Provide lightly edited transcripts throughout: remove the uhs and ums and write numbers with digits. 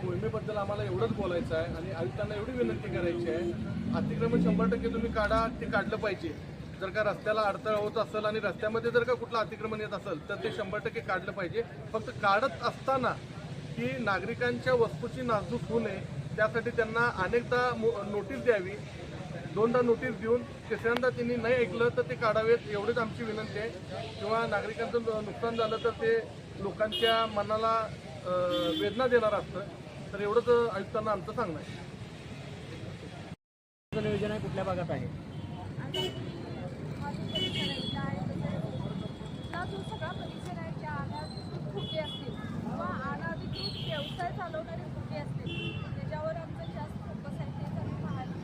मोहिमेबद्दल आम्हाला एवढंच बोलायचं आहे आणि आयुक्तांना एवढी विनंती करायची आहे, अतिक्रमण 100% तुम्ही काढा, ते काढलं पाहिजे. जर का रस्त्याला अडथळा होत असेल आणि रस्त्यामध्ये जर का कुठलं अतिक्रमण येत असेल तर ते 100% काढलं पाहिजे. फक्त काढत असताना की नागरिकांच्या वस्तूची नासधूस होऊ नये त्यासाठी त्यांना अनेकदा नोटीस द्यावी. 2दा नोटीस देऊन तिसऱ्यांदा त्यांनी नाही ऐकलं तर ते काढावेत, एवढीच आमची विनंती आहे. किंवा नागरिकांचं नुकसान झालं तर ते लोकांच्या मनाला वेदना देणार असतं. तर एवढंच आयुक्तांना आमचं सांगणं आहे. नियोजन आहे कुठल्या भागात आहे? जो सगळा परिसर आहे त्या अनाधिकृत खोटे असतील किंवा अनाधिकृत व्यवसाय चालवणारे खोटे असतील त्याच्यावर आमचं जास्त फोकस आहे. ते आम्ही पाहायला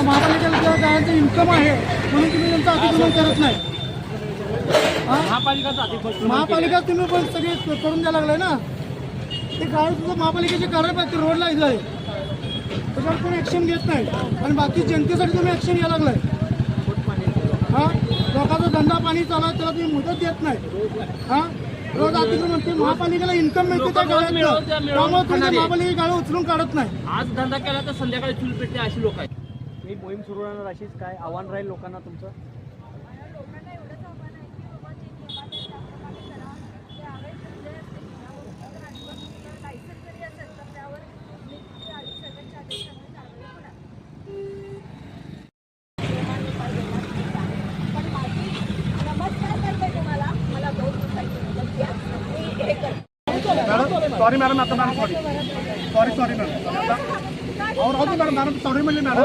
महापालिकेला गावांचं इन्कम आहे म्हणून तुम्ही त्यांचं अतिक्रमण करत नाही. महापालिका तुम्ही पण सगळे करून द्यायला लागलाय ना. ते गाव सुद्धा महापालिकेची कारवाई पाहिजे, रोडला इथं आहे त्याच्यावर कोणी ऍक्शन घेत नाही आणि बाकी जनतेसाठी तुम्ही ऍक्शन घ्यायला लागलाय. हा, लोकांचा धंदा पाणी चालू आहे त्याला तुम्ही मुदत देत नाही. हा, रोज अतिक्रमण ते महापालिकेला इन्कम मिळते त्या गावात, त्यामुळे तुमच्या महापालिका गाळं उचलून काढत नाही. आज धंदा केला तर संध्याकाळी चूल पेटते अशी लोक आहेत. ही मोहीम सुरू राहणार अशीच काय आव्हान राहील लोकांना तुमचं? लोकांना एवढंच आव्हान आहे की बाबा जे नियमाने त्याप्रमाणे करा. जे अवैध धंदे असतील त्यावर जर लायसन जरी असेल तर त्यावर सर्वांच्या आदेशाने कारवाई होणार. पण माझी नमस्कार करते तुम्हाला, मला 2 दिवसाची मुदत द्या. मी हे करते. सॉरी मॅडम, आता मॅडम सॉरी मॅडम. और मॅडम सॉरी म्हणले मॅडम.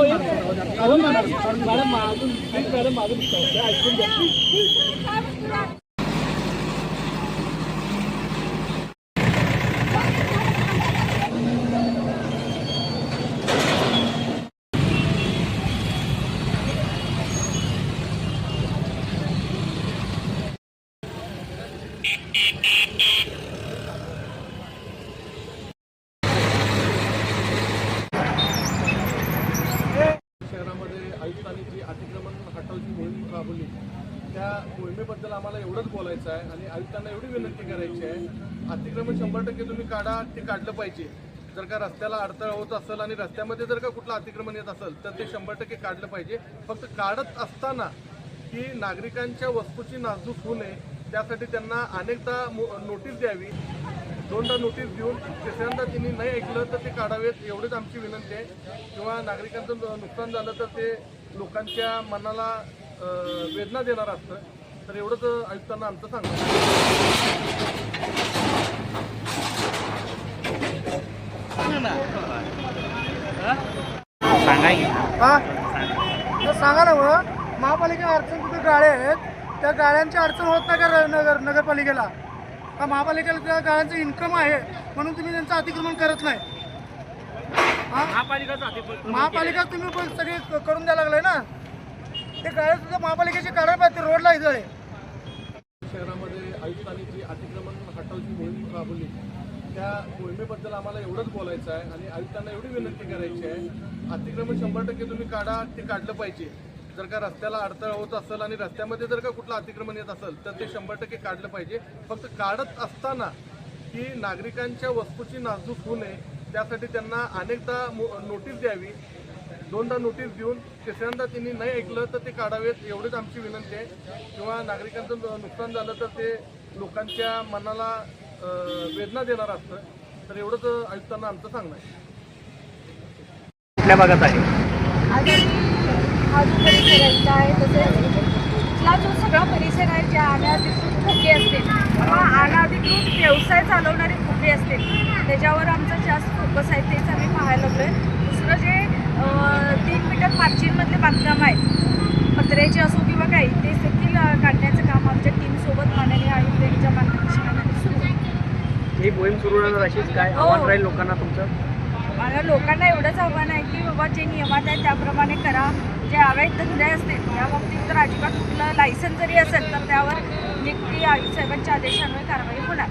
आयुक्तांनी जी अतिक्रमण हटवची मोहीम राबवली त्या मोहिमेबद्दल आम्हाला एवढंच बोलायचं आहे आणि आयुक्तांना एवढी विनंती करायची आहे, अतिक्रमण 100% तुम्ही काढा, ते काढलं पाहिजे. जर का रस्त्याला अडथळा होत असेल आणि रस्त्यामध्ये जर का कुठलं अतिक्रमण येत असेल तर ते 100% काढलं पाहिजे. फक्त काढत असताना की नागरिकांच्या वस्तूची नासधूस होऊ नये त्यासाठी त्यांना अनेकदा नोटीस द्यावी. 2दा नोटीस देऊन तिसऱ्यांदा त्यांनी नाही ऐकलं तर ते काढावेत, एवढीच आमची विनंती आहे. किंवा नागरिकांचं नुकसान झालं तर ते लोकांच्या मनाला वेदना देणार असतं. तर एवढंच आयुक्तांना आमचं सांगणं सांगा ना. मग महापालिका अडचण तिथे गाड्या आहेत, त्या गाड्यांची अडचण होत नाही का नगरपालिकेला? का महापालिकेला त्या गाड्यांचं इन्कम आहे म्हणून तुम्ही त्यांचं अतिक्रमण करत नाही? महापालिका तुम्ही पण सगळे करून द्यायला लागलाय ना. ते गाड्या सुद्धा महापालिकेची कारवाई पाहिजे, रोडला इथं आहे. शहरामध्ये आयुक्तांनी जी अतिक्रमण हटवची मोहीम राबवली त्या मोहिमेबद्दल आम्हाला एवढंच बोलायचं आहे आणि आयुक्तांना एवढी विनंती करायची आहे, अतिक्रमण 100% तुम्ही काढा, ते काढलं पाहिजे. जर का रस्त्याला अडथळा होत असेल आणि रस्त्यामध्ये जर का कुठलं अतिक्रमण येत असेल तर ते 100% काढलं पाहिजे. फक्त काढत असताना की नागरिकांच्या वस्तूची नासधूस होऊ नये त्यासाठी त्यांना अनेकदा नोटीस द्यावी. 2दा नोटीस देऊन तिसऱ्यांदा त्यांनी नाही ऐकलं तर ते काढावेत, एवढीच आमची विनंती आहे. किंवा नागरिकांचं नुकसान झालं तर ते लोकांच्या मनाला वेदना देणार असतं. तर एवढंच आयुक्तांना आमचं सांगणं आहे. कुठल्या भागात आहे? हा जो परिसर आहे तसेच इथला जो सगळा परिसर आहे ज्या अनाधिकृत खोके असतील किंवा अनाधिकृत व्यवसाय चालवणारे खोके असतील त्याच्यावर आमचं जास्त फोकस आहे. तेच आम्ही पाहायला लागलो आहे. दुसरं जे 3 मीटर मार्जिनमधले बांधकाम आहेत पत्र्याचे असो किंवा काही, ते देखील काढण्याचं काम आमच्या टीमसोबत माननीय आयुक्त यांच्या मार्गदर्शनाखाली सुरू आहे. ही मोहीम सुरू राहणार अशीच काय आव्हान राहील लोकांना तुमचं? मला लोकांना एवढंच आव्हान आहे की बाबा जे नियमात आहे त्याप्रमाणे करा. जे अवैध धंदे असतील त्या बाबतीत तर अजिबात कुठलं लायसन जरी असेल तर त्यावर नक्की आयुक्त साहेबांच्या आदेशान्वये कारवाई होणार.